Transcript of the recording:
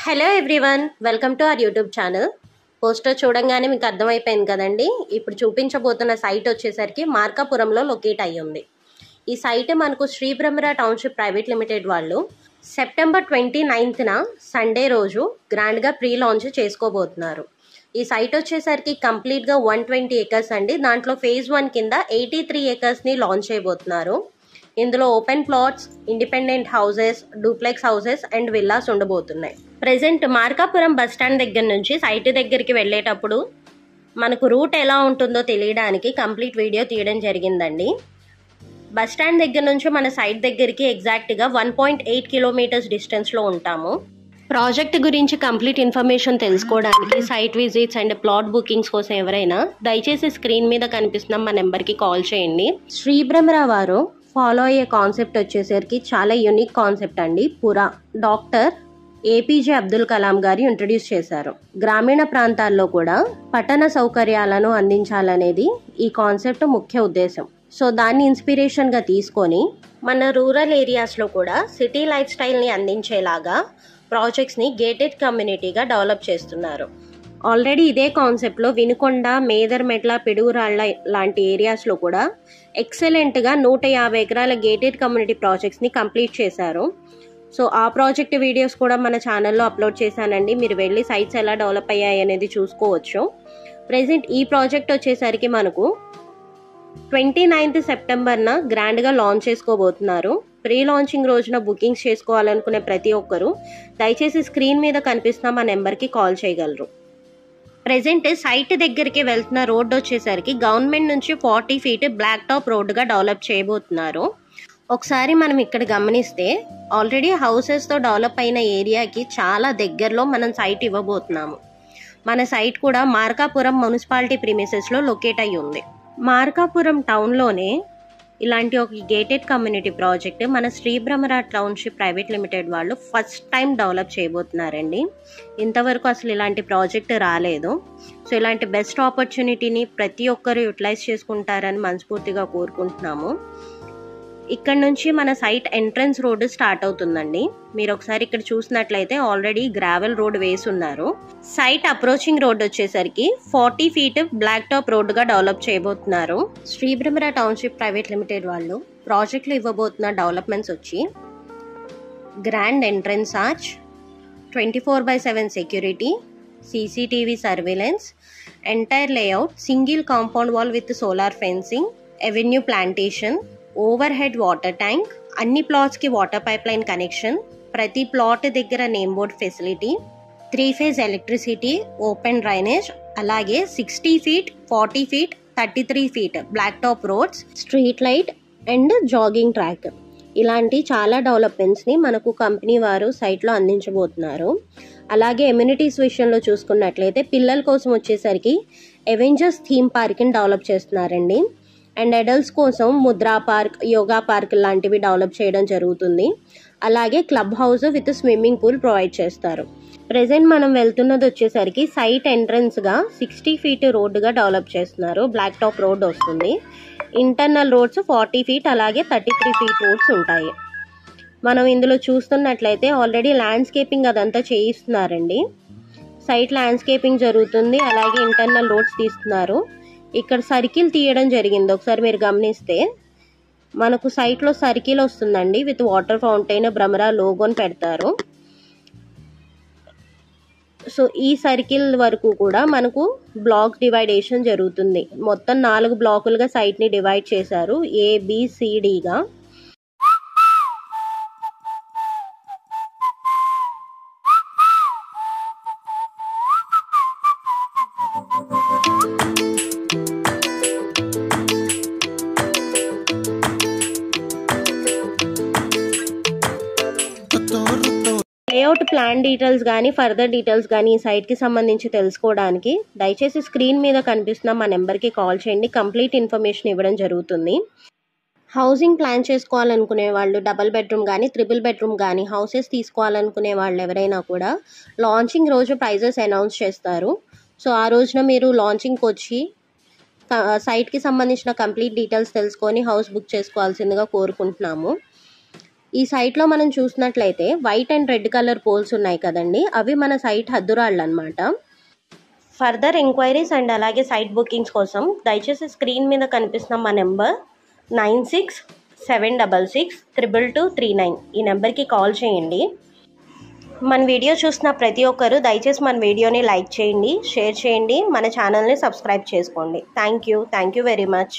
Hello everyone, welcome to our YouTube channel. Poster చూడంగానే మీకు అర్థమైపోయింది కదండి. ఇప్పుడు చూపించబోతున్న సైట్ వచ్చేసరికి మార్కాపురంలో లొకేట్ అయ్యి ఉంది. ఈ సైట్ మనకు Shri Brahmara township private limited వాళ్ళు సెప్టెంబర్ 29న సండే రోజు గ్రాండ్గా ప్రీ లాంచ్ చేసుకోబోతున్నారు. ఈ సైట్ వచ్చేసరికి కంప్లీట్గా 120 ఏకర్స్ అండి. దాంట్లో ఫేజ్ 1 కింద 83 ఏకర్స్ని లాంచ్ చేయబోతున్నారు. ఇందులో open plots, independent houses, duplex houses and villas ఉండబోతున్నాయి. ప్రెజెంట్ మార్కాపురం బస్ స్టాండ్ దగ్గర నుంచి సైట్ దగ్గరికి వెళ్ళేటప్పుడు మనకు రూట్ ఎలా ఉంటుందో తెలియడానికి కంప్లీట్ వీడియో తీయడం జరిగిందండి. బస్ స్టాండ్ దగ్గర నుంచి మన సైట్ దగ్గరికి ఎగ్జాక్ట్గా 1.8 కిలోమీటర్స్ డిస్టెన్స్లో ఉంటాము. ప్రాజెక్ట్ గురించి కంప్లీట్ ఇన్ఫర్మేషన్ తెలుసుకోవడానికి, site visits and plot bookings కోసం ఎవరైనా దయచేసి స్క్రీన్ మీద కనిపిస్తున్న మా నెంబర్కి కాల్ చేయండి. శ్రీ బ్రహ్మరా వారు ఫాలో అయ్యే కాన్సెప్ట్ వచ్చేసరికి చాలా యూనిక్ కాన్సెప్ట్ అండి. డాక్టర్ ఏపీజే అబ్దుల్ కలాం గారు ఇంట్రడ్యూస్ చేశారు. గ్రామీణ ప్రాంతాల్లో కూడా పట్టణ సౌకర్యాలను అందించాలనేది ఈ కాన్సెప్ట్ ముఖ్య ఉద్దేశం. సో దాన్ని ఇన్స్పిరేషన్గా తీసుకొని మన రూరల్ ఏరియాస్లో కూడా సిటీ లైఫ్ స్టైల్ని అందించేలాగా ప్రాజెక్ట్స్ని గేటెడ్ కమ్యూనిటీగా డెవలప్ చేస్తున్నారు. ఆల్రెడీ ఇదే కాన్సెప్ట్లో వినుకొండ, మేదర్మెట్ల, పిడుగురాళ్ల లాంటి ఏరియాస్లో కూడా ఎక్సలెంట్గా 150 ఎకరాల గేటెడ్ కమ్యూనిటీ ప్రాజెక్ట్స్ని కంప్లీట్ చేశారు. సో ఆ ప్రాజెక్ట్ వీడియోస్ కూడా మన ఛానల్లో అప్లోడ్ చేశానండి. మీరు వెళ్ళి సైట్స్ ఎలా డెవలప్ అయ్యాయి అనేది చూసుకోవచ్చు. ప్రెజెంట్ ఈ ప్రాజెక్ట్ వచ్చేసరికి మనకు 29th సెప్టెంబర్న గ్రాండ్గా లాంచ్ చేసుకోబోతున్నారు. ప్రీ లాంచింగ్ రోజున బుకింగ్స్ చేసుకోవాలనుకునే ప్రతి ఒక్కరూ దయచేసి స్క్రీన్ మీద కనిపిస్తున్న మా నెంబర్కి కాల్ చేయగలరు. ప్రెజెంట్ సైట్ దగ్గరికి వెళ్తున్న రోడ్డు వచ్చేసరికి గవర్నమెంట్ నుంచి 40 ఫీట్ బ్లాక్ టాప్ రోడ్డుగా డెవలప్ చేయబోతున్నారు. ఒకసారి మనం ఇక్కడ గమనిస్తే ఆల్రెడీ హౌసెస్తో డెవలప్ అయిన ఏరియాకి చాలా దగ్గరలో మనం సైట్ ఇవ్వబోతున్నాము. మన సైట్ కూడా మార్కాపురం మున్సిపాలిటీ ప్రిమిసెస్లో లొకేట్ అయ్యి ఉంది. మార్కాపురం టౌన్లోనే ఇలాంటి ఒక గేటెడ్ కమ్యూనిటీ ప్రాజెక్ట్ మన Shri Brahmara township private limited వాళ్ళు ఫస్ట్ టైం డెవలప్ చేయబోతున్నారండి. ఇంతవరకు అసలు ఇలాంటి ప్రాజెక్ట్ రాలేదు. సో ఇలాంటి బెస్ట్ ఆపర్చునిటీని ప్రతి ఒక్కరు యూటిలైజ్ చేసుకుంటారని మనస్ఫూర్తిగా కోరుకుంటున్నాము. ఇక్కడ నుంచి మన సైట్ ఎంట్రన్స్ రోడ్డు స్టార్ట్ అవుతుందండి. మీరు ఒకసారి ఇక్కడ చూసినట్లయితే ఆల్రెడీ గ్రావెల్ రోడ్ వేసి ఉన్నారు. సైట్ అప్రోచింగ్ రోడ్ వచ్చేసరికి 40 ఫీట్ బ్లాక్ టాప్ రోడ్డుగా డెవలప్ చేయబోతున్నారు. Shri Brahmara township private limited వాళ్ళు ప్రాజెక్టులు ఇవ్వబోతున్న డెవలప్మెంట్స్ వచ్చి grand entrance arch, 24/7 security, CCTV surveillance, entire layout, single compound wall with solar fencing, avenue plantation, overhead water tank, అన్ని ప్లాట్స్కి water pipeline connection, ప్రతి plot దగ్గర name board facility, 3 phase electricity, open drainage, అలాగే 60 feet, 40 feet, 33 feet black top roads, street light and jogging track, ఇలాంటి చాలా డెవలప్మెంట్స్ని మనకు company వారు సైట్లో అందించబోతున్నారు. అలాగే ఎమ్యూనిటీస్ విషయంలో చూసుకున్నట్లయితే పిల్లల కోసం వచ్చేసరికి అవెంజర్స్ థీమ్ పార్క్ని డెవలప్ చేస్తున్నారండి. అండ్ అడల్ట్స్ కోసం ముద్రా పార్క్, యోగా పార్క్ లాంటివి డెవలప్ చేయడం జరుగుతుంది. అలాగే club house with swimming pool provide చేస్తారు. ప్రెజెంట్ మనం వెళ్తున్నది వచ్చేసరికి సైట్ ఎంట్రన్స్గా 60 ఫీట్ రోడ్డుగా డెవలప్ చేస్తున్నారు. బ్లాక్ టాప్ రోడ్ వస్తుంది. ఇంటర్నల్ రోడ్స్ 40 ఫీట్, అలాగే 33 ఫీట్ రోడ్స్ ఉంటాయి. మనం ఇందులో చూస్తున్నట్లయితే ఆల్రెడీ ల్యాండ్స్కేపింగ్ అదంతా చేయిస్తున్నారండి. సైట్ ల్యాండ్స్కేపింగ్ జరుగుతుంది. అలాగే ఇంటర్నల్ రోడ్స్ తీస్తున్నారు. ఇక్కడ సర్కిల్ తీయడం జరిగింది. ఒకసారి మీరు గమనిస్తే మనకు సైట్లో సర్కిల్ వస్తుందండి. విత్ వాటర్ ఫౌంటైన్, బ్రహ్మరా లోగోని పెడతారు. సో ఈ సర్కిల్ వరకు కూడా మనకు బ్లాక్ డివైడేషన్ జరుగుతుంది. మొత్తం 4 బ్లాకులుగా సైట్ని డివైడ్ చేశారు, ABCDగా. లేఅవుట్ ప్లాన్ డీటెయిల్స్ కానీ ఫర్దర్ డీటెయిల్స్ కానీ ఈ సైట్కి సంబంధించి తెలుసుకోవడానికి దయచేసి స్క్రీన్ మీద కనిపిస్తున్న మా నెంబర్కి కాల్ చేయండి. కంప్లీట్ ఇన్ఫర్మేషన్ ఇవ్వడం జరుగుతుంది. హౌసింగ్ ప్లాన్ చేసుకోవాలనుకునే వాళ్ళు, డబుల్ బెడ్రూమ్ కానీ ట్రిపుల్ బెడ్రూమ్ కానీ హౌసెస్ తీసుకోవాలనుకునే వాళ్ళు ఎవరైనా కూడా లాంచింగ్ రోజు ప్రైజెస్ అనౌన్స్ చేస్తారు. సో ఆ రోజున మీరు లాంచింగ్కి వచ్చి సైట్కి సంబంధించిన కంప్లీట్ డీటెయిల్స్ తెలుసుకొని హౌస్ బుక్ చేసుకోవాల్సిందిగా కోరుకుంటున్నాము. ఈ సైట్లో మనం చూసినట్లయితే white and red colour poles ఉన్నాయి కదండి, అవి మన సైట్ హద్దురాళ్ళు అనమాట. ఫర్దర్ ఎంక్వైరీస్ అండ్ అలాగే సైట్ బుకింగ్స్ కోసం దయచేసి స్క్రీన్ మీద కనిపిస్తున్న మా నెంబర్ 9676622239 ఈ నెంబర్కి కాల్ చేయండి. మన వీడియో చూసిన ప్రతి ఒక్కరు దయచేసి మన వీడియోని లైక్ చేయండి, షేర్ చేయండి, మన ఛానల్ని సబ్స్క్రైబ్ చేసుకోండి. Thank you very much.